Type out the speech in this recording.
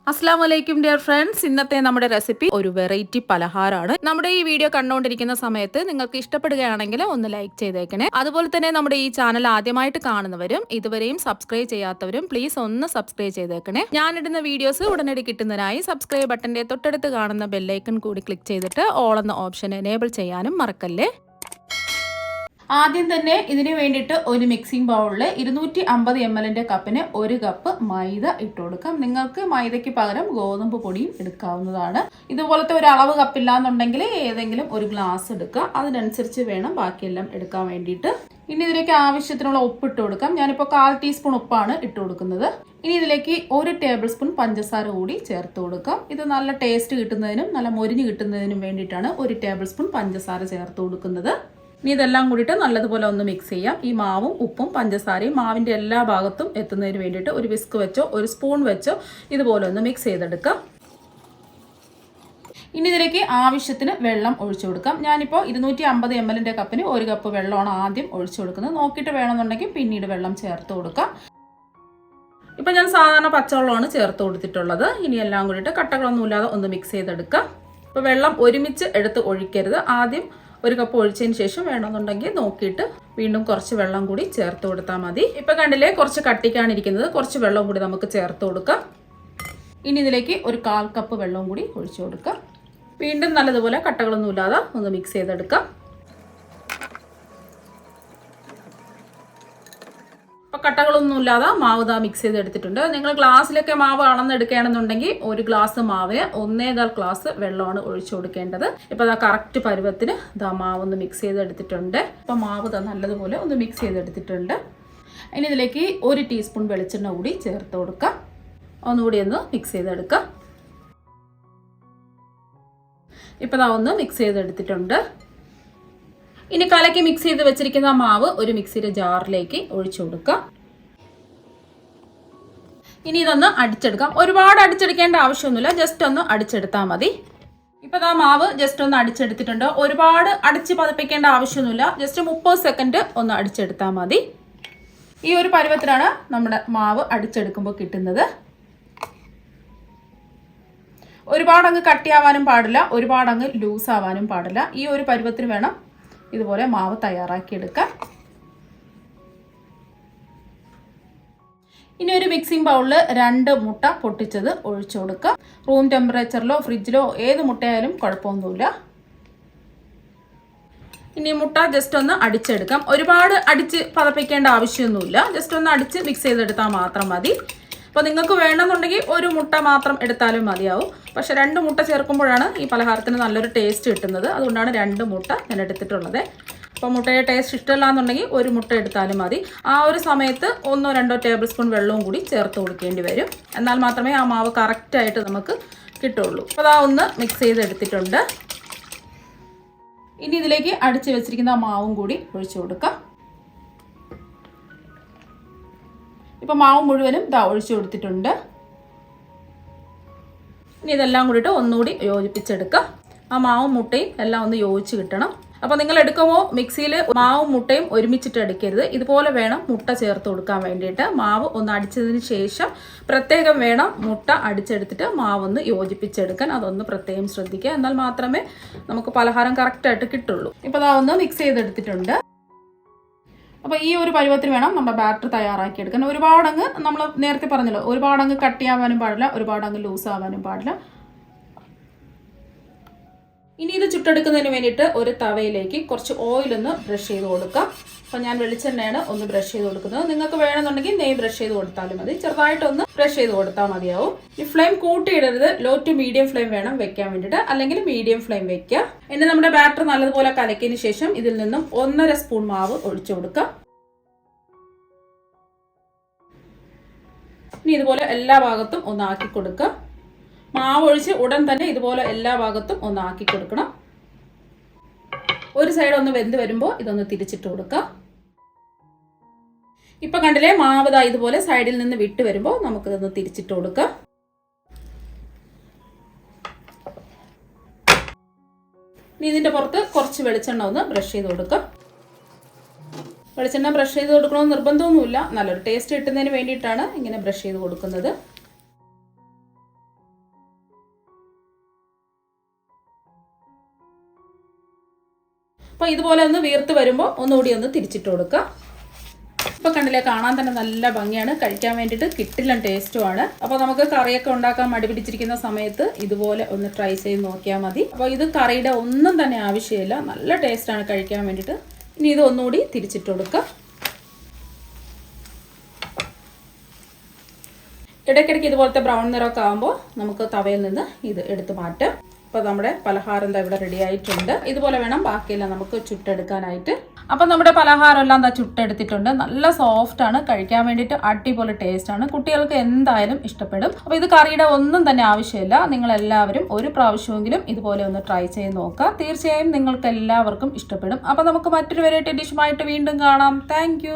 അസ്സലാമു അലൈക്കും dear friends. ഇന്നത്തെ നമ്മുടെ റെസിപ്പി ഒരു വെറൈറ്റി പലഹാരമാണ്. നമ്മുടെ ഈ വീഡിയോ കണ്ടുകൊണ്ടിരിക്കുന്ന സമയത്ത് നിങ്ങൾക്ക് ഇഷ്ടപ്പെടുകയാണെങ്കിൽ ഒന്ന് ലൈക്ക് ചെയ്തേക്കണേ. അതുപോലെ തന്നെ നമ്മുടെ ഈ ചാനൽ ആദ്യമായിട്ട് കാണുന്നവരും ഇതുവരെയും സബ്സ്ക്രൈബ് ചെയ്യാത്തവരും പ്ലീസ് ഒന്ന് സബ്സ്ക്രൈബ് ചെയ്തേക്കണേ. ഞാനിടുന്ന വീഡിയോസ് ഉടനടി കിട്ടുന്നതിനായി സബ്സ്ക്രൈബ് ബട്ടന്റെ തൊട്ടടുത്ത് കാണുന്ന ബെല്ലൈക്കൺ കൂടി ക്ലിക്ക് ചെയ്തിട്ട് ഓൾ എന്ന ഓപ്ഷൻ എനേബിൾ ചെയ്യാനും മറക്കല്ലേ. ആദ്യം തന്നെ ഇതിന് വേണ്ടിയിട്ട് ഒരു മിക്സിംഗ് ബൗളിൽ 250 ml കപ്പിന് 1 കപ്പ് മൈദ ഇട്ട് കൊടുക്കാം. നിങ്ങൾക്ക് മൈദയ്ക്ക് പകരം ഗോതമ്പ് പൊടിയും എടുക്കാവുന്നതാണ്. ഇതുപോലത്തെ ഒരു അളവ് കപ്പില്ലാന്നുണ്ടെങ്കിൽ ഏതെങ്കിലും ഒരു ഗ്ലാസ് എടുക്കുക. അതിനനുസരിച്ച് വേണം ബാക്കിയെല്ലാം എടുക്കാൻ വേണ്ടിയിട്ട്. ഇനി ഇതിലേക്ക് ആവശ്യത്തിനുള്ള ഉപ്പ് ഇട്ട് കൊടുക്കാം. ഞാനിപ്പോൾ 1/4 ടീസ്പൂൺ ഉപ്പാണ് ഇട്ട് കൊടുക്കുന്നത്. ഇനി ഇതിലേക്ക് 1 ടേബിൾ സ്പൂൺ പഞ്ചസാര കൂടി ചേർത്ത് കൊടുക്കാം. ഇത് നല്ല ടേസ്റ്റ് കിട്ടുന്നതിനും നല്ല മൊരിഞ്ഞ് കിട്ടുന്നതിനും വേണ്ടിയിട്ടാണ് 1 ടേബിൾ സ്പൂൺ പഞ്ചസാര ചേർത്ത് കൊടുക്കുന്നത്. ഇനി ഇതെല്ലാം കൂടിയിട്ട് നല്ലതുപോലെ ഒന്ന് മിക്സ് ചെയ്യാം. ഈ മാവും ഉപ്പും പഞ്ചസാരയും മാവിൻ്റെ എല്ലാ ഭാഗത്തും എത്തുന്നതിന് വേണ്ടിയിട്ട് ഒരു വിസ്ക് വെച്ചോ ഒരു സ്പൂൺ വെച്ചോ ഇതുപോലെ ഒന്ന് മിക്സ് ചെയ്തെടുക്കാം. ഇനി ഇതിലേക്ക് ആവശ്യത്തിന് വെള്ളം ഒഴിച്ചു കൊടുക്കാം. ഞാനിപ്പോൾ 250 ml കപ്പിന് 1 കപ്പ് വെള്ളമാണ് ആദ്യം ഒഴിച്ചു കൊടുക്കുന്നത്. നോക്കിയിട്ട് വേണമെന്നുണ്ടെങ്കിൽ പിന്നീട് വെള്ളം ചേർത്ത് കൊടുക്കാം. ഇപ്പം ഞാൻ സാധാരണ പച്ചവെള്ളമാണ് ചേർത്ത് കൊടുത്തിട്ടുള്ളത്. ഇനി എല്ലാം കൂടിയിട്ട് കട്ടകളൊന്നുമില്ലാതെ ഒന്ന് മിക്സ് ചെയ്തെടുക്കാം. ഇപ്പോൾ വെള്ളം ഒരുമിച്ച് എടുത്ത് ഒഴിക്കരുത്. ആദ്യം 1 കപ്പ് ഒഴിച്ചതിന് ശേഷം വേണമെന്നുണ്ടെങ്കിൽ നോക്കിയിട്ട് വീണ്ടും കുറച്ച് വെള്ളം കൂടി ചേർത്ത് കൊടുത്താൽ മതി. ഇപ്പം കണ്ടില്ലേ, കുറച്ച് കട്ടിക്കാണിരിക്കുന്നത്. കുറച്ച് വെള്ളം കൂടി നമുക്ക് ചേർത്ത് കൊടുക്കാം. ഇനി ഇതിലേക്ക് ഒരു 1/4 കപ്പ് വെള്ളം കൂടി ഒഴിച്ചു കൊടുക്കാം. വീണ്ടും നല്ലതുപോലെ കട്ടകളൊന്നുമില്ലാതെ ഒന്ന് മിക്സ് ചെയ്തെടുക്കാം. അപ്പോൾ കട്ടകളൊന്നുമില്ലാതെ മാവ് മിക്സ് ചെയ്തെടുത്തിട്ടുണ്ട്. നിങ്ങൾ ഗ്ലാസ്സിലൊക്കെ മാവ് അളന്നെടുക്കുകയാണെന്നുണ്ടെങ്കിൽ 1 ഗ്ലാസ് മാവിന് 1.25 ഗ്ലാസ് വെള്ളമാണ് ഒഴിച്ചു കൊടുക്കേണ്ടത്. ഇപ്പോൾ കറക്റ്റ് പരുവത്തിന് മാവ് ഒന്ന് മിക്സ് ചെയ്തെടുത്തിട്ടുണ്ട്. അപ്പോൾ മാവ് നല്ലതുപോലെ ഒന്ന് മിക്സ് ചെയ്തെടുത്തിട്ടുണ്ട്. ഇനി ഇതിലേക്ക് 1 ടീസ്പൂൺ വെളിച്ചെണ്ണ കൂടി ചേർത്ത് കൊടുക്കാം. ഒന്നുകൂടി ഒന്ന് മിക്സ് ചെയ്തെടുക്കാം. ഇപ്പോൾ ഒന്ന് മിക്സ് ചെയ്തെടുത്തിട്ടുണ്ട്. ഇനി കലക്കി മിക്സ് ചെയ്ത് വെച്ചിരിക്കുന്ന മാവ് ഒരു മിക്സിയുടെ ജാറിലേക്ക് ഒഴിച്ചു കൊടുക്കാം. ഇനി ഇതൊന്ന് അടിച്ചെടുക്കാം. ഒരുപാട് അടിച്ചെടുക്കേണ്ട ആവശ്യമൊന്നുമില്ല, ജസ്റ്റ് ഒന്ന് അടിച്ചെടുത്താൽ മതി. ഇപ്പോൾ മാവ് ജസ്റ്റ് ഒന്ന് അടിച്ചെടുത്തിട്ടുണ്ട്. ഒരുപാട് അടിച്ച് പതപ്പിക്കേണ്ട ആവശ്യമൊന്നുമില്ല, ജസ്റ്റ് 30 സെക്കൻഡ് ഒന്ന് അടിച്ചെടുത്താൽ മതി. ഈ ഒരു പരുവത്തിലാണ് നമ്മുടെ മാവ് അടിച്ചെടുക്കുമ്പോൾ കിട്ടുന്നത്. ഒരുപാടങ്ങ് കട്ടിയാവാനും പാടില്ല, ഒരുപാടങ്ങ് ലൂസാവാനും പാടില്ല. ഈ ഒരു പരുവത്തിന് വേണം ഇതുപോലെ മാവ് തയ്യാറാക്കിയെടുക്കാം. ഇനി ഒരു മിക്സിംഗ് ബൗളിൽ 2 മുട്ട പൊട്ടിച്ചത് ഒഴിച്ചു കൊടുക്കുക. റൂം ടെമ്പറേച്ചറിലോ ഫ്രിഡ്ജിലോ ഏത് മുട്ടയായാലും കുഴപ്പമൊന്നുമില്ല. ഇനി മുട്ട ജസ്റ്റ് ഒന്ന് അടിച്ചെടുക്കാം. ഒരുപാട് അടിച്ച് പതപ്പിക്കേണ്ട ആവശ്യമൊന്നുമില്ല, ജസ്റ്റ് ഒന്ന് അടിച്ച് മിക്സ് ചെയ്തെടുത്താൽ മാത്രം മതി. അപ്പോൾ നിങ്ങൾക്ക് വേണമെന്നുണ്ടെങ്കിൽ 1 മുട്ട മാത്രം എടുത്താലും മതിയാവും. പക്ഷെ 2 മുട്ട ചേർക്കുമ്പോഴാണ് ഈ പലഹാരത്തിന് നല്ലൊരു ടേസ്റ്റ് കിട്ടുന്നത്. അതുകൊണ്ടാണ് 2 മുട്ട ഞാൻ എടുത്തിട്ടുള്ളത്. അപ്പോൾ മുട്ടയുടെ ടേസ്റ്റ് ഇഷ്ടമല്ല എന്നുണ്ടെങ്കിൽ 1 മുട്ട എടുത്താലും മതി. ആ ഒരു സമയത്ത് 1-2 ടേബിൾ സ്പൂൺ വെള്ളവും കൂടി ചേർത്ത് കൊടുക്കേണ്ടി വരും. എന്നാൽ മാത്രമേ ആ മാവ് കറക്റ്റായിട്ട് നമുക്ക് കിട്ടുള്ളൂ. അപ്പോൾ ഒന്ന് മിക്സ് ചെയ്തെടുത്തിട്ടുണ്ട്. ഇനി ഇതിലേക്ക് അടിച്ച് വെച്ചിരിക്കുന്ന ആ മാവും കൂടി ഒഴിച്ചു കൊടുക്കാം. ഇപ്പോൾ മാവ് മുഴുവനും ഒഴിച്ചു കൊടുത്തിട്ടുണ്ട്. ഇനി ഇതെല്ലാം കൂടിയിട്ട് ഒന്നുകൂടി യോജിപ്പിച്ചെടുക്കാം. ആ മാവും മുട്ടയും എല്ലാം ഒന്ന് യോജിച്ച് കിട്ടണം. അപ്പോൾ നിങ്ങൾ എടുക്കുമ്പോൾ മിക്സിയിൽ മാവും മുട്ടയും ഒരുമിച്ചിട്ട് എടുക്കരുത്. ഇതുപോലെ വേണം മുട്ട ചേർത്ത് കൊടുക്കാൻ വേണ്ടിയിട്ട്. മാവ് ഒന്ന് അടിച്ചതിന് ശേഷം പ്രത്യേകം വേണം മുട്ട അടിച്ചെടുത്തിട്ട് മാവൊന്ന് യോജിപ്പിച്ചെടുക്കാൻ. അതൊന്ന് പ്രത്യേകം ശ്രദ്ധിക്കുക. എന്നാൽ മാത്രമേ നമുക്ക് പലഹാരം കറക്റ്റായിട്ട് കിട്ടുള്ളൂ. ഇപ്പോൾ ഒന്ന് മിക്സ് ചെയ്തെടുത്തിട്ടുണ്ട്. അപ്പോൾ ഈ ഒരു പരുവത്തിന് വേണം നമ്മുടെ ബാറ്റർ തയ്യാറാക്കിയെടുക്കാൻ. ഒരുപാടങ്ങ് നമ്മൾ നേരത്തെ പറഞ്ഞല്ലോ, ഒരുപാടങ്ങ് കട്ടിയാവാനും പാടില്ല, ഒരുപാടങ്ങ് ലൂസാവാനും പാടില്ല. ഇനി ഇത് ചുട്ടെടുക്കുന്നതിന് വേണ്ടിയിട്ട് ഒരു തവയിലേക്ക് കുറച്ച് ഓയിലൊന്ന് ബ്രഷ് ചെയ്ത് കൊടുക്കാം. അപ്പോൾ ഞാൻ വെളിച്ചെണ്ണയാണ് ഒന്ന് ബ്രഷ് ചെയ്ത് കൊടുക്കുന്നത്. നിങ്ങൾക്ക് വേണമെന്നുണ്ടെങ്കിൽ നെയ്യ് ബ്രഷ് ചെയ്ത് കൊടുത്താലും മതി. ചെറുതായിട്ടൊന്ന് ബ്രഷ് ചെയ്ത് കൊടുത്താൽ മതിയാവും. ഈ ഫ്ലെയിം കൂട്ടിയിടരുത്, ലോ ടു മീഡിയം ഫ്ലെയിം വേണം വെക്കാൻ വേണ്ടിയിട്ട്, അല്ലെങ്കിൽ മീഡിയം ഫ്ലെയിം വെക്കുക. ഇനി നമ്മുടെ ബാറ്റർ നല്ലതുപോലെ കലക്കിയതിന് ശേഷം ഇതിൽ നിന്നും 1.5 സ്പൂൺ മാവ് ഒഴിച്ചു കൊടുക്കാം. ഇനി ഇതുപോലെ എല്ലാ ഭാഗത്തും ഒന്ന് ആക്കി കൊടുക്കുക. മാവ് ഒഴിച്ച് ഉടൻ തന്നെ ഇതുപോലെ എല്ലാ ഭാഗത്തും ഒന്ന് ആക്കി കൊടുക്കണം. ഒരു സൈഡ് ഒന്ന് വെന്ത് വരുമ്പോൾ ഇതൊന്ന് തിരിച്ചിട്ട് കൊടുക്കുക. ഇപ്പം കണ്ടില്ലേ, മാവ് ഇതുപോലെ സൈഡിൽ നിന്ന് വിട്ട് വരുമ്പോൾ നമുക്കിതൊന്ന് തിരിച്ചിട്ട് കൊടുക്കാം. ഇനി ഇതിൻ്റെ പുറത്ത് കുറച്ച് വെളിച്ചെണ്ണ ഒന്ന് ബ്രഷ് ചെയ്ത് കൊടുക്കാം. വെളിച്ചെണ്ണ ബ്രഷ് ചെയ്ത് കൊടുക്കണമെന്ന് നിർബന്ധമൊന്നുമില്ല, നല്ലൊരു ടേസ്റ്റ് കിട്ടുന്നതിന് വേണ്ടിയിട്ടാണ് ഇങ്ങനെ ബ്രഷ് ചെയ്ത് കൊടുക്കുന്നത്. അപ്പോൾ ഇതുപോലെ ഒന്ന് വീർത്ത് വരുമ്പോൾ ഒന്നുകൂടി ഒന്ന് തിരിച്ചിട്ട് കൊടുക്കുക. ഇപ്പോൾ കണ്ടില്ലേ, കാണാൻ തന്നെ നല്ല ഭംഗിയാണ്, കഴിക്കാൻ വേണ്ടിയിട്ട് കിട്ടില്ല ടേസ്റ്റുമാണ്. അപ്പോൾ നമുക്ക് കറിയൊക്കെ ഉണ്ടാക്കാൻ മടി പിടിച്ചിരിക്കുന്ന സമയത്ത് ഇതുപോലെ ഒന്ന് ട്രൈ ചെയ്ത് നോക്കിയാൽ മതി. അപ്പോൾ ഇത് കറിയുടെ ഒന്നും തന്നെ ആവശ്യമില്ല, നല്ല ടേസ്റ്റാണ് കഴിക്കാൻ വേണ്ടിയിട്ട്. ഇനി ഇത് ഒന്നുകൂടി തിരിച്ചിട്ട് കൊടുക്കുക. ഇടയ്ക്കിടയ്ക്ക് ഇതുപോലത്തെ ബ്രൗൺ നിറമൊക്കെ ആകുമ്പോൾ നമുക്ക് തവയിൽ നിന്ന് ഇത് എടുത്ത് മാറ്റാം. അപ്പോൾ നമ്മുടെ പലഹാരം എന്താ ഇവിടെ റെഡി ആയിട്ടുണ്ട്. ഇതുപോലെ വേണം ബാക്കിയെല്ലാം നമുക്ക് ചുട്ടെടുക്കാനായിട്ട്. അപ്പം നമ്മുടെ പലഹാരം എല്ലാം എന്താ ചുട്ടെടുത്തിട്ടുണ്ട്. നല്ല സോഫ്റ്റ് ആണ്, കഴിക്കാൻ വേണ്ടിയിട്ട് അടിപൊളി ടേസ്റ്റ് ആണ്. കുട്ടികൾക്ക് എന്തായാലും ഇഷ്ടപ്പെടും. അപ്പോൾ ഇത് കറിയുടെ ഒന്നും തന്നെ ആവശ്യമില്ല. നിങ്ങൾ എല്ലാവരും ഒരു പ്രാവശ്യമെങ്കിലും ഇതുപോലെ ഒന്ന് ട്രൈ ചെയ്ത് നോക്കുക. തീർച്ചയായും നിങ്ങൾക്ക് എല്ലാവർക്കും ഇഷ്ടപ്പെടും. അപ്പോൾ നമുക്ക് മറ്റൊരു വെറൈറ്റി ഡിഷുമായിട്ട് വീണ്ടും കാണാം. താങ്ക്